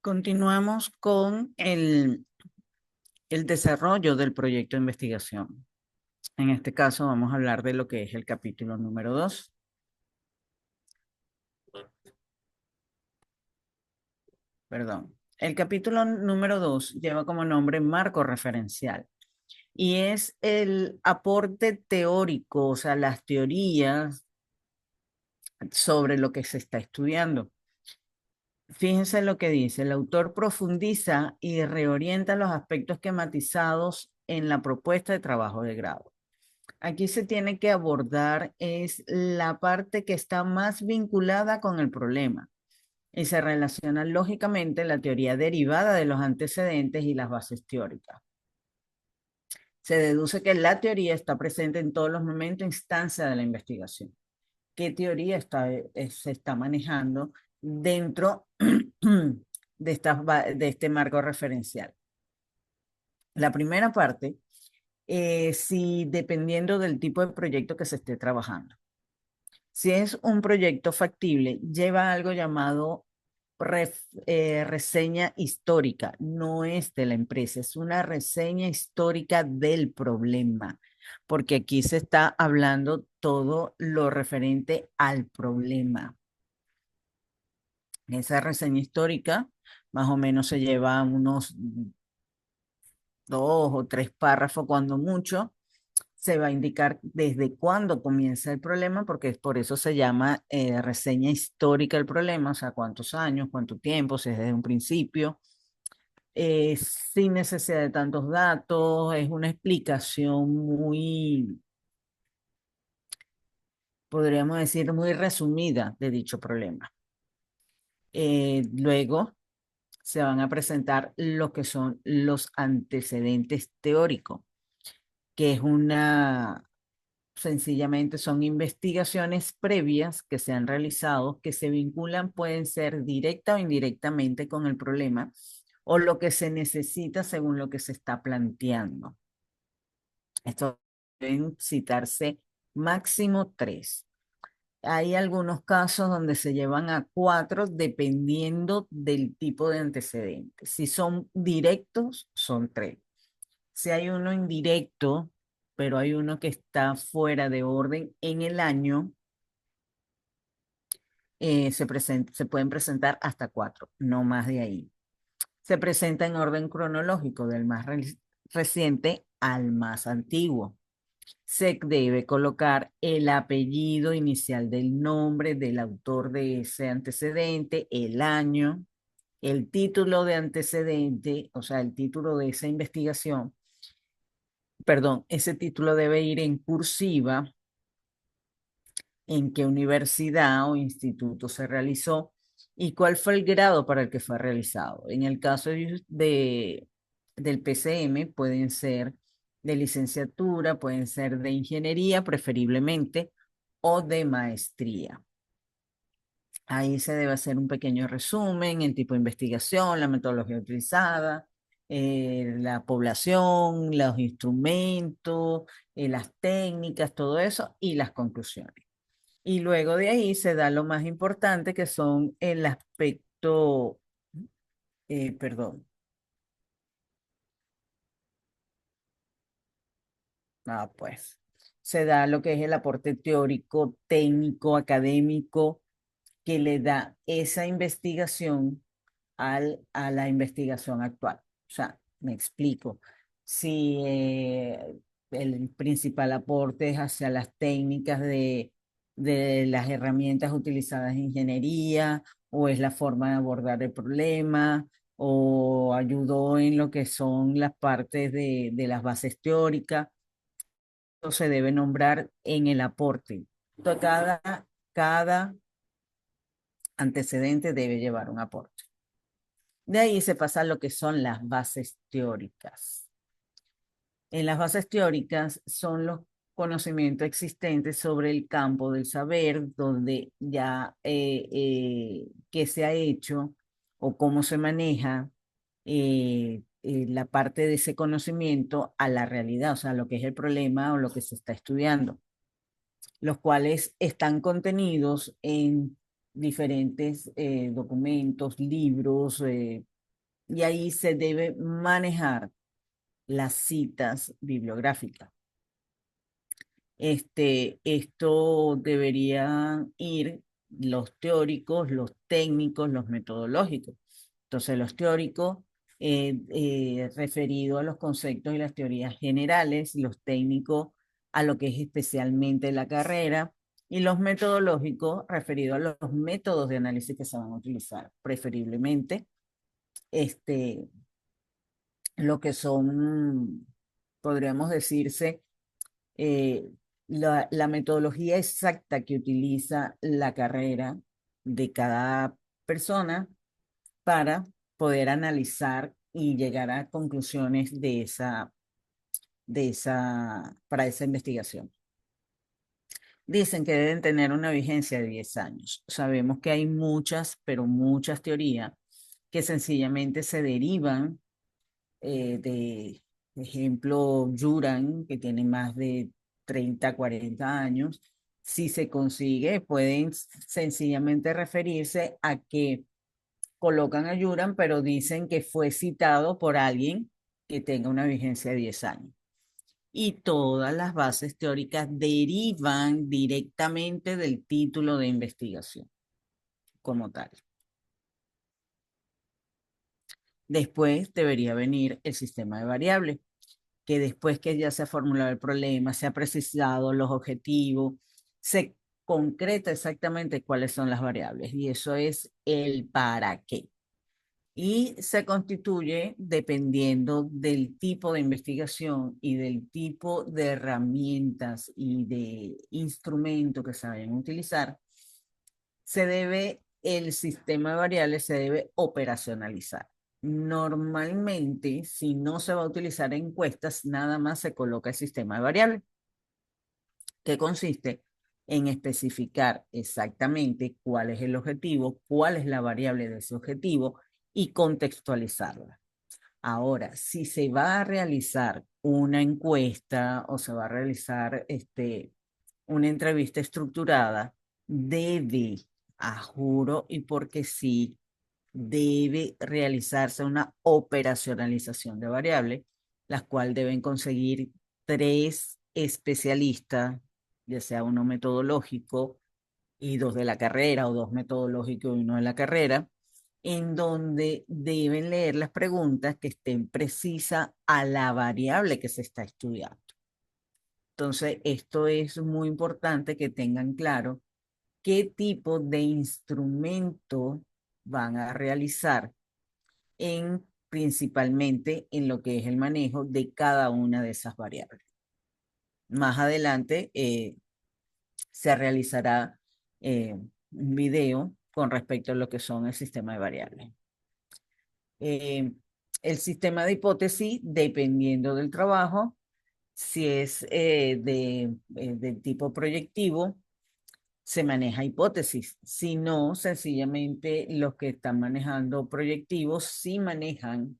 Continuamos con el desarrollo del proyecto de investigación. En este caso vamos a hablar de lo que es el capítulo número 2. Perdón. El capítulo número 2 lleva como nombre marco referencial y es el aporte teórico, o sea, las teorías sobre lo que se está estudiando. Fíjense lo que dice, el autor profundiza y reorienta los aspectos esquematizados en la propuesta de trabajo de grado. Aquí se tiene que abordar es la parte que está más vinculada con el problema y se relaciona lógicamente la teoría derivada de los antecedentes y las bases teóricas. Se deduce que la teoría está presente en todos los momentos e instancias de la investigación. ¿Qué teoría se está manejando dentro de este marco referencial? La primera parte, si dependiendo del tipo de proyecto que se esté trabajando. Si es un proyecto factible, lleva algo llamado reseña histórica. No es de la empresa, es una reseña histórica del problema, porque aquí se está hablando todo lo referente al problema. Esa reseña histórica más o menos se lleva unos 2 o 3 párrafos, cuando mucho se va a indicar desde cuándo comienza el problema, porque por eso se llama reseña histórica del problema, o sea, cuántos años, cuánto tiempo, si es desde un principio, sin necesidad de tantos datos, es una explicación muy, podríamos decir, muy resumida de dicho problema. Luego se van a presentar lo que son los antecedentes teóricos, que es una sencillamente son investigaciones previas que se han realizado que se vinculan, pueden ser directa o indirectamente con el problema o lo que se necesita según lo que se está planteando. Esto deben citarse máximo 3. Hay algunos casos donde se llevan a 4 dependiendo del tipo de antecedentes. Si son directos, son 3. Si hay uno indirecto, pero hay uno que está fuera de orden en el año, se pueden presentar hasta 4, no más de ahí. Se presenta en orden cronológico, del más reciente al más antiguo. Se debe colocar el apellido inicial del nombre del autor de ese antecedente, el año, el título de antecedente, o sea, el título de esa investigación. Perdón, ese título debe ir en cursiva, en qué universidad o instituto se realizó y cuál fue el grado para el que fue realizado. En el caso del PCM, pueden ser de licenciatura, pueden ser de ingeniería preferiblemente o de maestría. Ahí se debe hacer un pequeño resumen, el tipo de investigación, la metodología utilizada, la población, los instrumentos, las técnicas, todo eso y las conclusiones. Y luego de ahí se da lo más importante, que son el aspecto, perdón, pues, se da lo que es el aporte teórico, técnico, académico, que le da esa investigación a la investigación actual. O sea, me explico. Si el principal aporte es hacia las técnicas de las herramientas utilizadas en ingeniería, o es la forma de abordar el problema, o ayudó en lo que son las partes de las bases teóricas, eso se debe nombrar en el aporte. Cada antecedente debe llevar un aporte. De ahí se pasa a lo que son las bases teóricas. En las bases teóricas son los conocimientos existentes sobre el campo del saber, donde ya qué se ha hecho o cómo se maneja la parte de ese conocimiento a la realidad, o sea, lo que es el problema o lo que se está estudiando, los cuales están contenidos en diferentes documentos, libros, y ahí se debe manejar las citas bibliográficas. Esto deberían ir los teóricos, los técnicos, los metodológicos. Entonces, los teóricos, referido a los conceptos y las teorías generales, los técnicos a lo que es especialmente la carrera, y los metodológicos, referido a los métodos de análisis que se van a utilizar, preferiblemente, este, lo que son, podríamos decirse, eh, la metodología exacta que utiliza la carrera de cada persona para poder analizar y llegar a conclusiones para esa investigación. Dicen que deben tener una vigencia de 10 años. Sabemos que hay muchas, pero muchas teorías que sencillamente se derivan de ejemplo, Yuran, que tiene más de 30, 40 años. Si se consigue, pueden sencillamente referirse a que colocan a Yuran, pero dicen que fue citado por alguien que tenga una vigencia de 10 años. Y todas las bases teóricas derivan directamente del título de investigación como tal. Después debería venir el sistema de variables, que después que ya se ha formulado el problema, se ha precisado los objetivos, se concreta exactamente cuáles son las variables y eso es el para qué. Y se constituye dependiendo del tipo de investigación y del tipo de herramientas y de instrumento que se vayan a utilizar, el sistema de variables se debe operacionalizar. Normalmente, si no se va a utilizar encuestas, nada más se coloca el sistema de variables, que consiste en especificar exactamente cuál es el objetivo, cuál es la variable de ese objetivo y contextualizarla. Ahora, si se va a realizar una encuesta o se va a realizar una entrevista estructurada, debe, a juro y porque sí, debe realizarse una operacionalización de variables, las cuales deben conseguir tres especialistas, ya sea uno metodológico y dos de la carrera, o dos metodológicos y uno de la carrera, en donde deben leer las preguntas que estén precisas a la variable que se está estudiando. Entonces, esto es muy importante que tengan claro qué tipo de instrumento van a realizar principalmente en lo que es el manejo de cada una de esas variables. Más adelante se realizará un video con respecto a lo que son el sistema de variables. El sistema de hipótesis, dependiendo del trabajo, si es del tipo proyectivo, se maneja hipótesis. Si no, sencillamente los que están manejando proyectivos sí manejan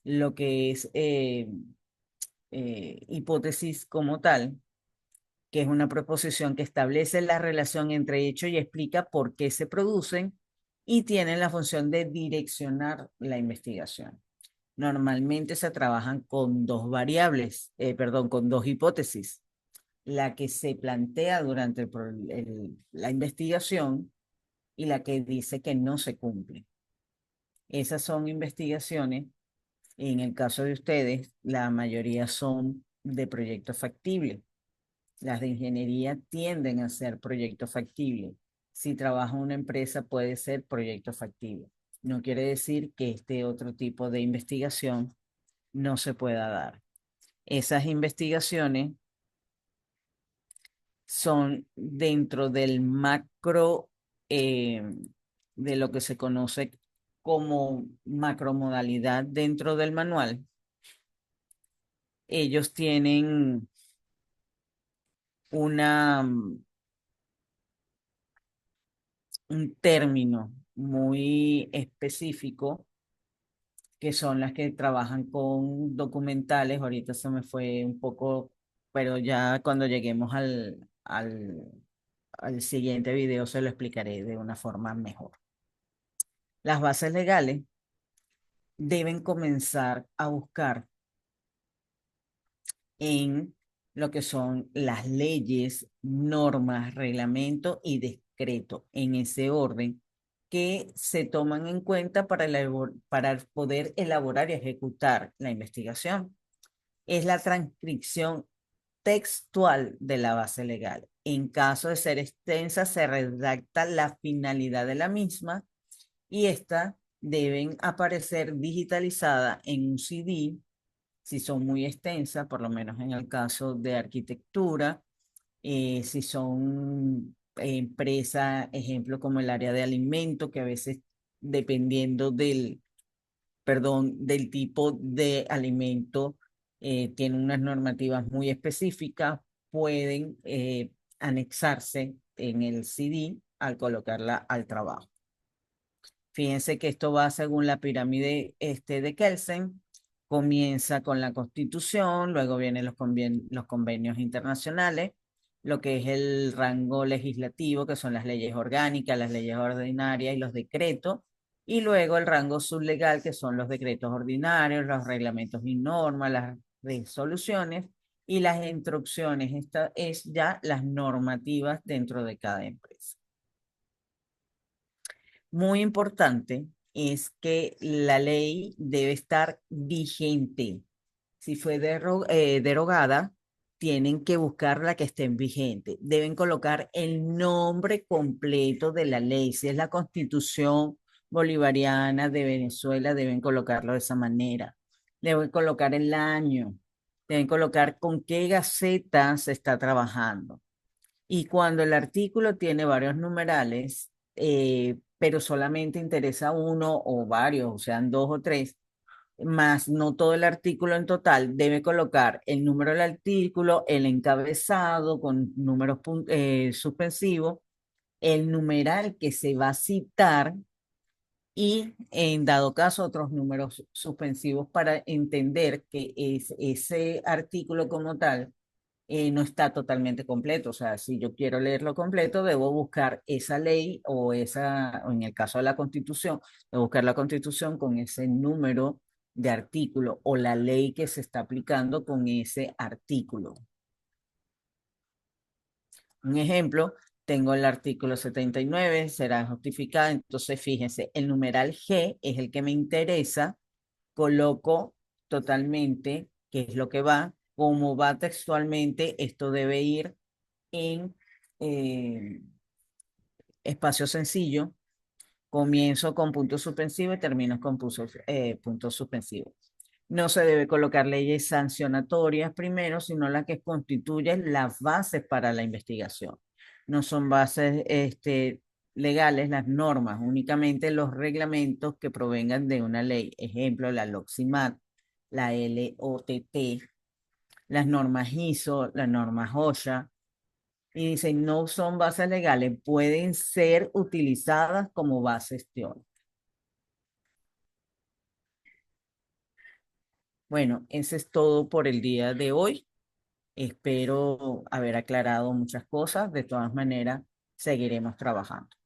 lo que es hipótesis como tal, que es una proposición que establece la relación entre hechos y explica por qué se producen y tienen la función de direccionar la investigación. Normalmente se trabajan con dos variables, perdón, con dos hipótesis. La que se plantea durante la investigación y la que dice que no se cumple. Esas son investigaciones. En el caso de ustedes, la mayoría son de proyectos factibles. Las de ingeniería tienden a ser proyectos factibles. Si trabaja una empresa, puede ser proyecto factible. No quiere decir que este otro tipo de investigación no se pueda dar. Esas investigaciones son dentro del macro de lo que se conoce como macromodalidad dentro del manual. Ellos tienen una, un término muy específico que son las que trabajan con documentales. Ahorita se me fue un poco, pero ya cuando lleguemos al siguiente video se lo explicaré de una forma mejor. Las bases legales deben comenzar a buscar en lo que son las leyes, normas, reglamentos y decretos, en ese orden, que se toman en cuenta para poder elaborar y ejecutar la investigación. Es la transcripción textual de la base legal. En caso de ser extensa, se redacta la finalidad de la misma y esta deben aparecer digitalizada en un CD si son muy extensas, por lo menos en el caso de arquitectura, si son empresas, ejemplo como el área de alimentos, que a veces dependiendo del tipo de alimento, tiene unas normativas muy específicas, pueden anexarse en el CD al colocarla al trabajo. Fíjense que esto va según la pirámide de Kelsen. Comienza con la Constitución, luego vienen los convenios internacionales, lo que es el rango legislativo, que son las leyes orgánicas, las leyes ordinarias y los decretos, y luego el rango sublegal, que son los decretos ordinarios, los reglamentos y normas, las resoluciones y las instrucciones. Esta es ya las normativas dentro de cada empresa. Muy importante es que la ley debe estar vigente. Si fue derogada, tienen que buscar la que esté vigente. Deben colocar el nombre completo de la ley. Si es la Constitución Bolivariana de Venezuela, deben colocarlo de esa manera. Deben colocar el año. Deben colocar con qué gaceta se está trabajando. Y cuando el artículo tiene varios numerales, pero solamente interesa uno o varios, o sean dos o tres, más no todo el artículo en total, debe colocar el número del artículo, el encabezado con números suspensivos, el numeral que se va a citar y en dado caso otros números suspensivos para entender que ese artículo como tal no está totalmente completo. O sea, si yo quiero leerlo completo, debo buscar esa ley o en el caso de la Constitución, debo buscar la Constitución con ese número de artículo o la ley que se está aplicando con ese artículo. Un ejemplo, tengo el artículo 79, será justificada. Entonces, fíjense, el numeral G es el que me interesa, coloco totalmente qué es lo que va, como va textualmente, esto debe ir en eh, espacio sencillo. Comienzo con punto suspensivo y termino con punto suspensivo. No se debe colocar leyes sancionatorias primero, sino las que constituyen las bases para la investigación. No son bases legales las normas, únicamente los reglamentos que provengan de una ley. Ejemplo, la LOXIMAT, la LOTT, las normas ISO, las normas OSHA, y dicen no son bases legales, pueden ser utilizadas como bases teóricas. Bueno, eso es todo por el día de hoy. Espero haber aclarado muchas cosas. De todas maneras, seguiremos trabajando.